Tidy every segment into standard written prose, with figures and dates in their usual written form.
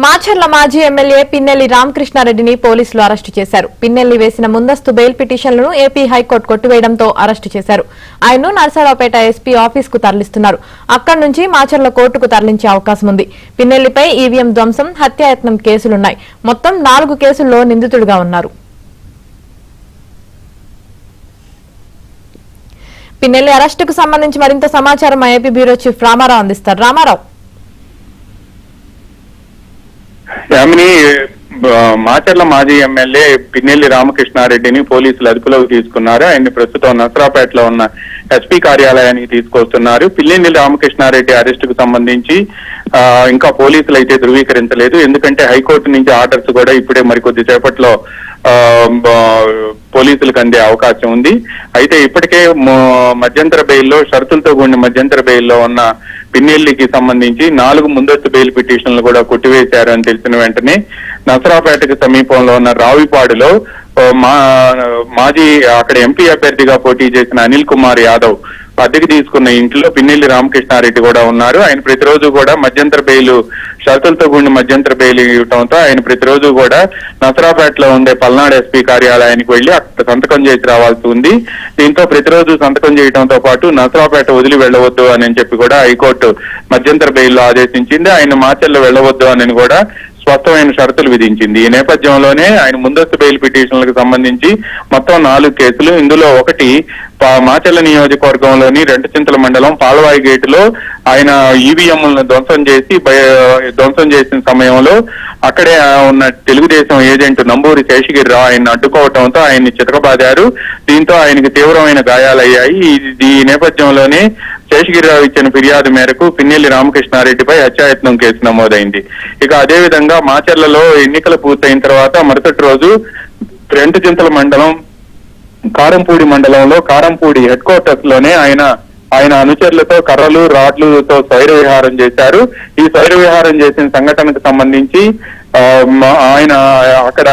మాచర్ల మాజీ ఎమ్మెల్యే పిన్నెల్లి రామకృష్ణారెడ్డిని పోలీసులు అరెస్టు చేశారు. పిన్నెల్లి వేసిన ముందస్తు బెయిల్ పిటిషన్లను ఏపీ హైకోర్టు కొట్టివేయడంతో అరెస్టు చేశారు. ఆయన్ను నర్సరావుపేట ఎస్పీ ఆఫీసుకు తరలిస్తున్నారు. అక్కడి నుంచి మాచర్ల కోర్టుకు తరలించే అవకాశం ఉంది. పిన్నెల్లిపై ఈవీఎం ధ్వంసం, హత్యాయత్నం కేసులున్నాయి. మొత్తం 4 కేసుల్లో నిందితుడిగా ఉన్నారు. పిన్నెల్లి అరెస్టుకు సంబంధించి మరింత సమాచారం మా ఏపీ బ్యూరో చీఫ్ రామారావు అందిస్తారు. రామారావు, మాచర్ల మాజీ ఎమ్మెల్యే పిన్నెల్లి రామకృష్ణారెడ్డిని పోలీసులు అదుపులోకి తీసుకున్నారు. ఆయన్ని ప్రస్తుతం నర్సరావుపేటలో ఉన్న ఎస్పీ కార్యాలయానికి తీసుకొస్తున్నారు. పిన్నెల్లి రామకృష్ణారెడ్డి అరెస్టుకు సంబంధించి ఇంకా పోలీసులు అయితే ధృవీకరించలేదు. ఎందుకంటే హైకోర్టు నుంచి ఆర్డర్స్ కూడా ఇప్పుడే మరికొద్ది సేపట్లో పోలీసులకు అందే అవకాశం ఉంది. అయితే ఇప్పటికే మధ్యంతర బెయిల్లో, షరతులతో కూడిన మధ్యంతర బెయిల్లో ఉన్న పిన్నెల్లికి సంబంధించి 4 ముందస్తు బెయిల్ పిటిషన్లు కూడా కొట్టివేశారు అని తెలిసిన వెంటనే నర్సరావుపేటకు సమీపంలో ఉన్న రావిపాడులో మాజీ అక్కడ ఎంపీ అభ్యర్థిగా పోటీ చేసిన అనిల్ కుమార్ యాదవ్ అద్దెకి తీసుకున్న ఇంట్లో పిన్నెల్లి రామకృష్ణారెడ్డి కూడా ఉన్నారు. ఆయన ప్రతిరోజు కూడా మధ్యంతర బెయిల్, షరతులతో కూడిన మధ్యంతర బెయిల్ ఇవ్వడంతో ఆయన ప్రతిరోజు కూడా నర్సరావుపేటలో ఉండే పల్నాడు ఎస్పీ కార్యాలయానికి వెళ్లి అక్కడ సంతకం చేసి రావాల్సి ఉంది. దీంతో ప్రతిరోజు సంతకం చేయడంతో పాటు నర్సరావుపేట వదిలి వెళ్లవద్దు అని చెప్పి కూడా హైకోర్టు మధ్యంతర బెయిల్లో ఆదేశించింది. ఆయన మాచర్లు వెళ్లవద్దు అని కూడా స్పష్టమైన షరతులు విధించింది. ఈ నేపథ్యంలోనే ఆయన ముందస్తు బెయిల్ పిటిషన్లకు సంబంధించి మొత్తం 4 కేసులు. ఇందులో ఒకటి మాచర్ల నియోజకవర్గంలోని రెంటచింతల మండలం పాలవాయి గేటులో ఆయన ఈవీఎంలను ధ్వంసం చేసిన సమయంలో అక్కడే ఉన్న తెలుగుదేశం ఏజెంట్ నంబూరి శేషగిరిరావు ఆయన అడ్డుకోవడంతో ఆయన్ని చితకబాదారు. దీంతో ఆయనకు తీవ్రమైన గాయాలయ్యాయి. ఈ నేపథ్యంలోనే శేషగిరిరావు ఇచ్చిన ఫిర్యాదు మేరకు పిన్నెల్లి రామకృష్ణారెడ్డిపై హత్యాయత్నం కేసు నమోదైంది. ఇక అదేవిధంగా మాచర్లలో ఎన్నికలు పూర్తయిన తర్వాత మరుసటి రోజు రెంటచింతల మండలం కారంపూడి మండలంలో కారంపూడి హెడ్ క్వార్టర్స్ లోనే ఆయన అనుచరులతో కర్రలు, రాడ్లతో స్వైర విహారం చేశారు. ఈ స్వైర విహారం చేసిన సంఘటనకు సంబంధించి ఆయన అక్కడ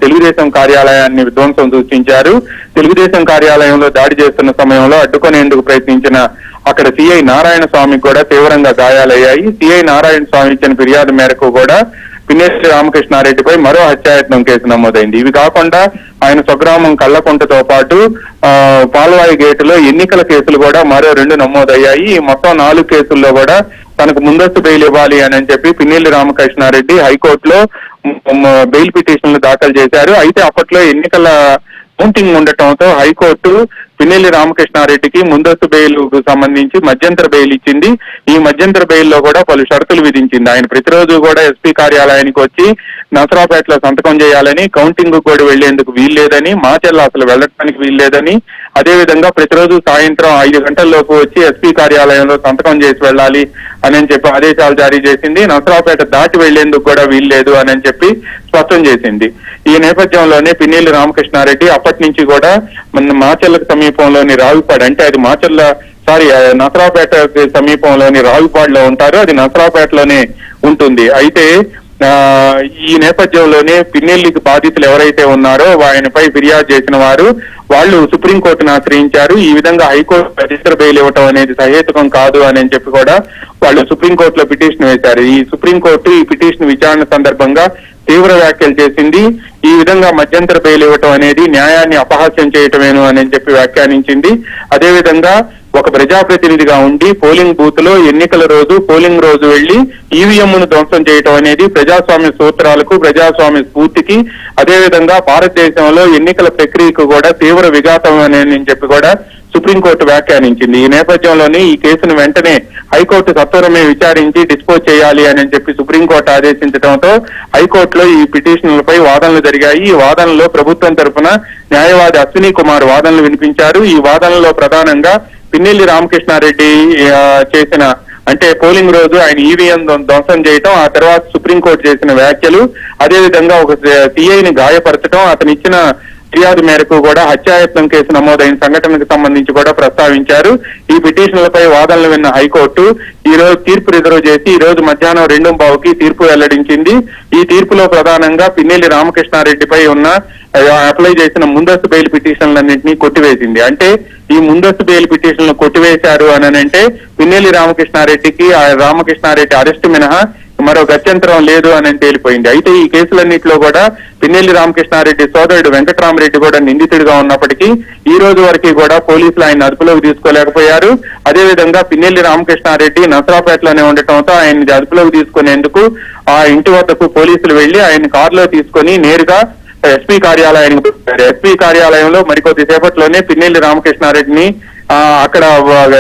తెలుగుదేశం కార్యాలయాన్ని విధ్వంసం సూచించారు. తెలుగుదేశం కార్యాలయంలో దాడి చేస్తున్న సమయంలో అడ్డుకునేందుకు ప్రయత్నించిన అక్కడ సిఐ నారాయణ స్వామికి కూడా తీవ్రంగా గాయాలయ్యాయి. సిఐ నారాయణ స్వామి ఇచ్చిన ఫిర్యాదు మేరకు కూడా పిన్నెల్లి రామకృష్ణారెడ్డిపై మరో హత్యాయత్నం కేసు నమోదైంది. ఇవి కాకుండా ఆయన స్వగ్రామం కళ్ళకుంటతో పాటు పాల్వాయి గేటులో ఎన్నికల కేసులు కూడా మరో 2 నమోదయ్యాయి. ఈ మొత్తం 4 కేసుల్లో కూడా తనకు ముందస్తు బెయిల్ ఇవ్వాలి అని చెప్పి పిన్నెల్లి రామకృష్ణారెడ్డి హైకోర్టులో బెయిల్ పిటిషన్లు దాఖలు చేశారు. అయితే అప్పట్లో ఎన్నికల కౌంటింగ్ ఉండటంతో హైకోర్టు పిన్నెల్లి రామకృష్ణారెడ్డికి ముందస్తు బెయిల్ కు సంబంధించి మధ్యంతర బెయిల్ ఇచ్చింది. ఈ మధ్యంతర బెయిల్లో కూడా పలు షరతులు విధించింది. ఆయన ప్రతిరోజు కూడా ఎస్పీ కార్యాలయానికి వచ్చి నర్సరావుపేటలో సంతకం చేయాలని, కౌంటింగ్ కూడా వెళ్లేందుకు వీల్లేదని, మాచర్ల అసలు వెళ్లడానికి వీల్లేదని, అదేవిధంగా ప్రతిరోజు సాయంత్రం 5 గంటల్లోపు వచ్చి ఎస్పీ కార్యాలయంలో సంతకం చేసి వెళ్ళాలి అని చెప్పి ఆదేశాలు జారీ చేసింది. నర్సరావుపేట దాటి వెళ్లేందుకు కూడా వీల్లేదు అని చెప్పి స్పష్టం చేసింది. ఈ నేపథ్యంలోనే పిన్నెల్లి రామకృష్ణారెడ్డి అప్పటి నుంచి కూడా మాచర్లకు సమీపంలోని రావిపాడు, అంటే అది నర్సరావుపేట సమీపంలోని రావిపాడులో ఉంటారు. అది నర్సరావుపేటలోనే ఉంటుంది. అయితే ఈ నేపథ్యంలోనే పిన్నెల్లికి బాధితులు ఎవరైతే ఉన్నారో ఆయనపై ఫిర్యాదు చేసిన వాళ్ళు సుప్రీంకోర్టును ఆశ్రయించారు. ఈ విధంగా హైకోర్టు మధ్యంతర బెయిల్ ఇవ్వటం అనేది సహేతుకం కాదు అని చెప్పి కూడా వాళ్ళు సుప్రీంకోర్టులో పిటిషన్ వేశారు. ఈ సుప్రీంకోర్టు ఈ పిటిషన్ విచారణ సందర్భంగా తీవ్ర వ్యాఖ్యలు చేసింది. ఈ విధంగా మధ్యంతర బెయిల్ ఇవ్వటం అనేది న్యాయాన్ని అపహాస్యం చేయటమేను అని చెప్పి వ్యాఖ్యానించింది. అదేవిధంగా ఒక ప్రజాప్రతినిధిగా ఉండి పోలింగ్ బూత్ లో ఎన్నికల రోజు, పోలింగ్ రోజు వెళ్లి ఈవీఎంను ధ్వంసం చేయటం అనేది ప్రజాస్వామ్య సూత్రాలకు, ప్రజాస్వామ్య స్ఫూర్తికి, అదేవిధంగా భారతదేశంలో ఎన్నికల ప్రక్రియకు కూడా తీవ్ర విఘాతం అని చెప్పి కూడా సుప్రీంకోర్టు వ్యాఖ్యానించింది. ఈ నేపథ్యంలోనే ఈ కేసును వెంటనే హైకోర్టు సత్వరమే విచారించి డిస్పోజ్ చేయాలి అని చెప్పి సుప్రీంకోర్టు ఆదేశించడంతో హైకోర్టులో ఈ పిటిషన్లపై వాదనలు జరిగాయి. ఈ వాదనలో ప్రభుత్వం తరఫున న్యాయవాది అశ్విని కుమార్ వాదనలు వినిపించారు. ఈ వాదనలో ప్రధానంగా పిన్నెల్లి రామకృష్ణారెడ్డి చేసిన, అంటే పోలింగ్ రోజు ఆయన ఈవీఎం ధ్వంసం చేయటం, ఆ తర్వాత సుప్రీంకోర్టు చేసిన వ్యాఖ్యలు, అదేవిధంగా ఒక సిఐని గాయపరచడం, అతను ఇచ్చిన ఫిర్యాదు మేరకు కూడా హత్యాయత్నం కేసు నమోదైన సంఘటనకు సంబంధించి కూడా ప్రస్తావించారు. ఈ పిటిషన్లపై వాదనలు విన్న హైకోర్టు ఈ రోజు తీర్పు రిజర్వ్ చేసి ఈ రోజు మధ్యాహ్నం 2:15కి తీర్పు వెల్లడించింది. ఈ తీర్పులో ప్రధానంగా పిన్నెల్లి రామకృష్ణారెడ్డిపై ఉన్న అప్లై చేసిన ముందస్తు బెయిల్ పిటిషన్లన్నింటినీ కొట్టివేసింది. అంటే ఈ ముందస్తు బెయిల్ పిటిషన్లు కొట్టివేశారు అని అంటే పిన్నెల్లి రామకృష్ణారెడ్డికి రామకృష్ణారెడ్డి అరెస్టు మినహా మరో గత్యంతరం లేదు అని తేలిపోయింది. అయితే ఈ కేసులన్నింటిలో కూడా పిన్నెల్లి రామకృష్ణారెడ్డి సోదరుడు వెంకటరామరెడ్డి కూడా నిందితుడిగా ఉన్నప్పటికీ ఈ రోజు వరకు కూడా పోలీసులు ఆయన అదుపులోకి తీసుకోలేకపోయారు. అదేవిధంగా పిన్నెల్లి రామకృష్ణారెడ్డి నసరాపేటలోనే ఉండటంతో ఆయన్ని అదుపులోకి తీసుకునేందుకు ఆ ఇంటి వద్దకు పోలీసులు వెళ్లి ఆయన కారులో తీసుకొని నేరుగా ఎస్పీ కార్యాలయానికి ఎస్పీ కార్యాలయంలో మరికొద్ది సేపట్లోనే పిన్నెల్లి రామకృష్ణారెడ్డిని అక్కడ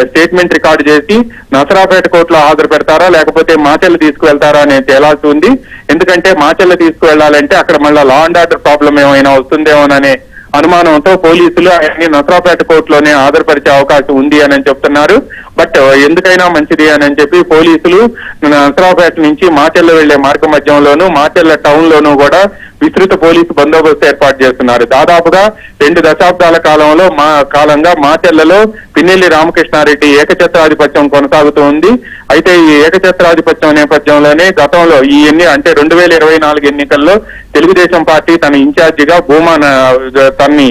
స్టేట్మెంట్ రికార్డు చేసి నసరాపేట కోర్టులో హాజరు పెడతారా లేకపోతే మాచెల్ల తీసుకువెళ్తారా అనేది తేలాల్సి ఉంది. ఎందుకంటే మాచెల్ల తీసుకువెళ్లాలంటే అక్కడ మళ్ళీ లా అండ్ ఆర్డర్ ప్రాబ్లం ఏమైనా వస్తుందేమోననే అనుమానంతో పోలీసులు ఆయన్ని నసరాపేట కోర్టులోనే హాజరుపరిచే అవకాశం ఉంది అని చెప్తున్నారు. బట్ ఎందుకైనా మంచిది అని చెప్పి పోలీసులు నసరాపేట నుంచి మాచెల్ల వెళ్లే మార్గ మధ్యంలోనూ మాచెల్ల టౌన్ లోనూ కూడా విస్తృత పోలీసు బందోబస్తు ఏర్పాటు చేస్తున్నారు. దాదాపుగా 2 దశాబ్దాల కాలంగా మాచెల్లలో పిన్నెల్లి రామకృష్ణారెడ్డి ఏకఛత్రాధిపత్యం కొనసాగుతూ ఉంది. అయితే ఈ ఏకఛత్రాధిపత్యం నేపథ్యంలోనే గతంలో ఈ అంటే 2024 ఎన్నికల్లో తెలుగుదేశం పార్టీ తన ఇన్ఛార్జిగా తన్ని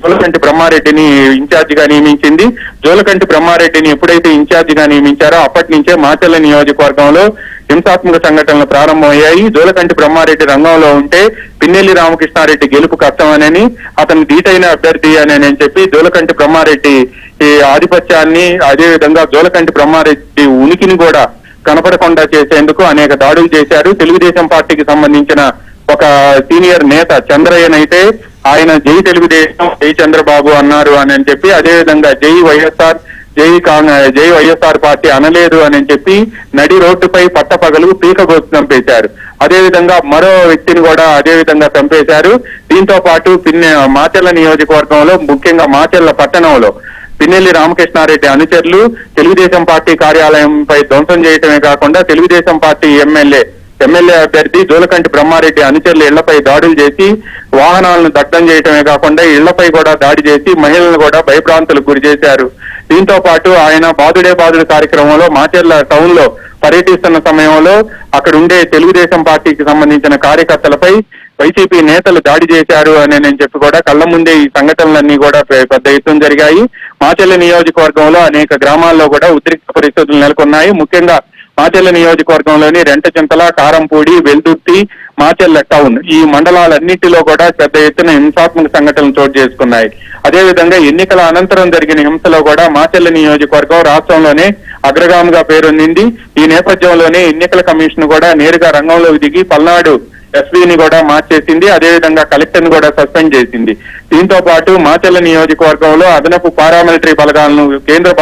జోలకంటి బ్రహ్మారెడ్డిని ఇన్ఛార్జిగా నియమించింది. జోలకంటి బ్రహ్మారెడ్డిని ఎప్పుడైతే ఇన్ఛార్జిగా నియమించారో అప్పటి నుంచే మాచెల్ల నియోజకవర్గంలో హింసాత్మక సంఘటనలు ప్రారంభమయ్యాయి. జోలకంటి బ్రహ్మారెడ్డి రంగంలో ఉంటే పిన్నెల్లి రామకృష్ణారెడ్డి గెలుపు కష్టమనని అతను ధీటైన అభ్యర్థి అని చెప్పి జోలకంటి బ్రహ్మారెడ్డి ఈ ఆధిపత్యాన్ని అదేవిధంగా జోలకంటి బ్రహ్మారెడ్డి ఉనికిని కూడా కనపడకుండా చేసేందుకు అనేక దాడులు చేశారు. తెలుగుదేశం పార్టీకి సంబంధించిన ఒక సీనియర్ నేత చంద్రయ్యనైతే ఆయన జై తెలుగుదేశం జై చంద్రబాబు అన్నారు అని చెప్పి అదేవిధంగా జై వైఎస్ఆర్ పార్టీ అనలేదు అని చెప్పి నడి రోడ్డుపై పట్టపగలు పీకగోసు చంపేశారు. అదేవిధంగా మరో వ్యక్తిని కూడా అదేవిధంగా చంపేశారు. దీంతో పాటు మాచెల్ల నియోజకవర్గంలో ముఖ్యంగా మాచెల్ల పట్టణంలో పిన్నెల్లి రామకృష్ణారెడ్డి అనుచరులు తెలుగుదేశం పార్టీ కార్యాలయంపై ధ్వంసం చేయటమే కాకుండా తెలుగుదేశం పార్టీ ఎమ్మెల్యే అభ్యర్థి జోలకంటి బ్రహ్మారెడ్డి అనుచరులు ఇళ్లపై దాడులు చేసి వాహనాలను దగ్ధం చేయటమే కాకుండా ఇళ్లపై కూడా దాడి చేసి మహిళలను కూడా భయభ్రాంతులకు గురి చేశారు. దీంతో పాటు ఆయన బాదుడు కార్యక్రమంలో మాచెల్ల టౌన్ లో పర్యటిస్తున్న సమయంలో అక్కడ ఉండే తెలుగుదేశం పార్టీకి సంబంధించిన కార్యకర్తలపై వైసీపీ నేతలు దాడి చేశారు అని చెప్పి కూడా కళ్ల ముందే ఈ సంఘటనలన్నీ కూడా పెద్ద ఎత్తున జరిగాయి. మాచెల్ల నియోజకవర్గంలో అనేక గ్రామాల్లో కూడా ఉద్రిక్త పరిస్థితులు నెలకొన్నాయి. ముఖ్యంగా మాచెల్ల నియోజకవర్గంలోని రెంటచింతల, కారంపూడి, వెల్దుర్తి, మాచెల్ల టౌన్ ఈ మండలాలన్నింటిలో కూడా పెద్ద ఎత్తున హింసాత్మక సంఘటనలు చోటు చేసుకున్నాయి. అదేవిధంగా ఎన్నికల అనంతరం జరిగిన హింసలో కూడా మాచెల్ల నియోజకవర్గం రాష్ట్రంలోనే అగ్రగామిగా పేరొందింది. ఈ నేపథ్యంలోనే ఎన్నికల కమిషన్ కూడా నేరుగా రంగంలోకి దిగి పల్నాడు ఎస్పీని కూడా మార్చేసింది. అదేవిధంగా కలెక్టర్ ని కూడా సస్పెండ్ చేసింది. దీంతో పాటు మాచెల్ల నియోజకవర్గంలో అదనపు పారామిలిటరీ కేంద్ర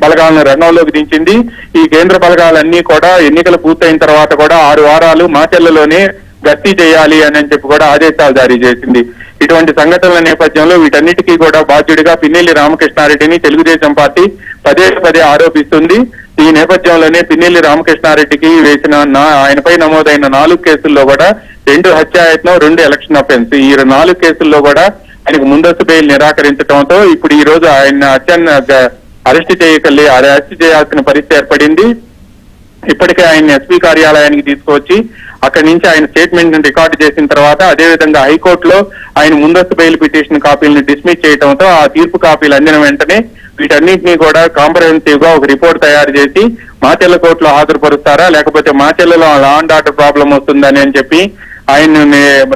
బలగాలను రంగంలోకి దించింది. ఈ కేంద్ర బలగాలన్నీ కూడా ఎన్నికలు పూర్తయిన తర్వాత కూడా 6 వారాలు మాచెల్లలోనే గస్తీ చేయాలి అని చెప్పి కూడా ఆదేశాలు జారీ చేసింది. ఇటువంటి సంఘటనల నేపథ్యంలో వీటన్నిటికీ కూడా బాధ్యుడిగా పిన్నెల్లి రామకృష్ణారెడ్డిని తెలుగుదేశం పార్టీ పదే ఆరోపిస్తుంది. ఈ నేపథ్యంలోనే పిన్నెల్లి రామకృష్ణారెడ్డికి ఆయనపై నమోదైన 4 కేసుల్లో కూడా 2 హత్యాయత్నం, 2 ఎలక్షన్ అఫెన్స్ ఈ 4 కేసుల్లో కూడా ఆయనకు ముందస్తు బెయిల్ నిరాకరించడంతో ఇప్పుడు ఈ రోజు ఆయన అరెస్ట్ చేయాల్సిన పరిస్థితి ఏర్పడింది. ఇప్పటికే ఆయన ఎస్పీ కార్యాలయానికి తీసుకువచ్చి అక్కడి నుంచి ఆయన స్టేట్మెంట్ రికార్డు చేసిన తర్వాత అదేవిధంగా హైకోర్టులో ఆయన ముందస్తు బెయిల్ పిటిషన్ కాపీలను డిస్మిస్ చేయడంతో ఆ తీర్పు కాపీలు అందిన వెంటనే వీటన్నింటినీ కూడా కాంప్రహెన్సివ్ గా ఒక రిపోర్ట్ తయారు చేసి మాచెల్ల కోర్టులో హాజరుపరుస్తారా లేకపోతే మాచెల్లలో లా అండ్ ఆర్డర్ ప్రాబ్లం వస్తుందని చెప్పి ఆయన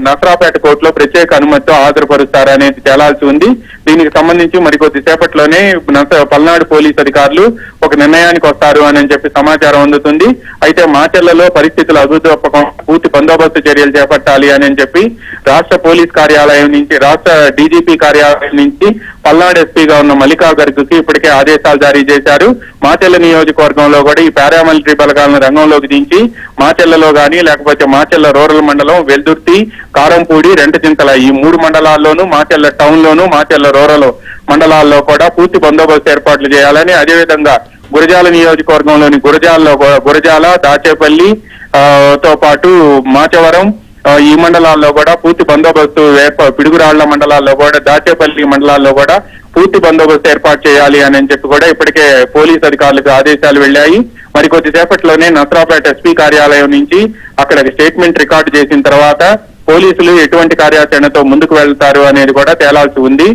నసరాపేట కోర్టులో ప్రత్యేక అనుమతితో హాజరుపరుస్తారా అనేది తేలాల్సి ఉంది. దీనికి సంబంధించి మరికొద్ది సేపట్లోనే పల్నాడు పోలీసు అధికారులు ఒక నిర్ణయానికి వస్తారు అని చెప్పి సమాచారం అందుతుంది. అయితే మాచెల్లలో పరిస్థితులు అదుపుతప్పకుండా పూర్తి బందోబస్తు చర్యలు చేపట్టాలి అని చెప్పి రాష్ట్ర పోలీస్ కార్యాలయం నుంచి రాష్ట్ర డీజీపీ కార్యాలయం నుంచి పల్నాడు ఎస్పీగా ఉన్న మల్లికా గర్గ్కి ఇప్పటికే ఆదేశాలు జారీ చేశారు. మాచెల్ల నియోజకవర్గంలో కూడా ఈ పారామిలిటరీ బలగాలను రంగంలోకి దించి మాచెల్లలో గానీ లేకపోతే మాచెల్ల రూరల్ మండలం, వెల్దుర్తి, కారంపూడి, రెంటచింతల ఈ 3 మండలాల్లోనూ మాచెల్ల టౌన్ లోను మాచెల్ల రూరల్ మండలాల్లో కూడా పూర్తి బందోబస్తు ఏర్పాట్లు చేయాలని అదేవిధంగా గురజాల నియోజకవర్గంలోని గురజాల, దాచేపల్లి తో పాటు మాచవరం ఈ మండలాల్లో కూడా పూర్తి బందోబస్తు పిడుగురాళ్ల మండలాల్లో కూడా దాచేపల్లి మండలాల్లో కూడా పూర్తి బందోబస్తు ఏర్పాటు చేయాలి అని చెప్పి కూడా ఇప్పటికే పోలీస్ అధికారులకు ఆదేశాలు వెళ్లాయి. మరికొద్ది సేపట్లోనే నసరాపేట ఎస్పీ కార్యాలయం నుంచి అక్కడ స్టేట్మెంట్ రికార్డు చేసిన తర్వాత పోలీసులు ఎటువంటి కార్యాచరణతో ముందుకు వెళ్తారు అనేది కూడా తేలాల్సి ఉంది.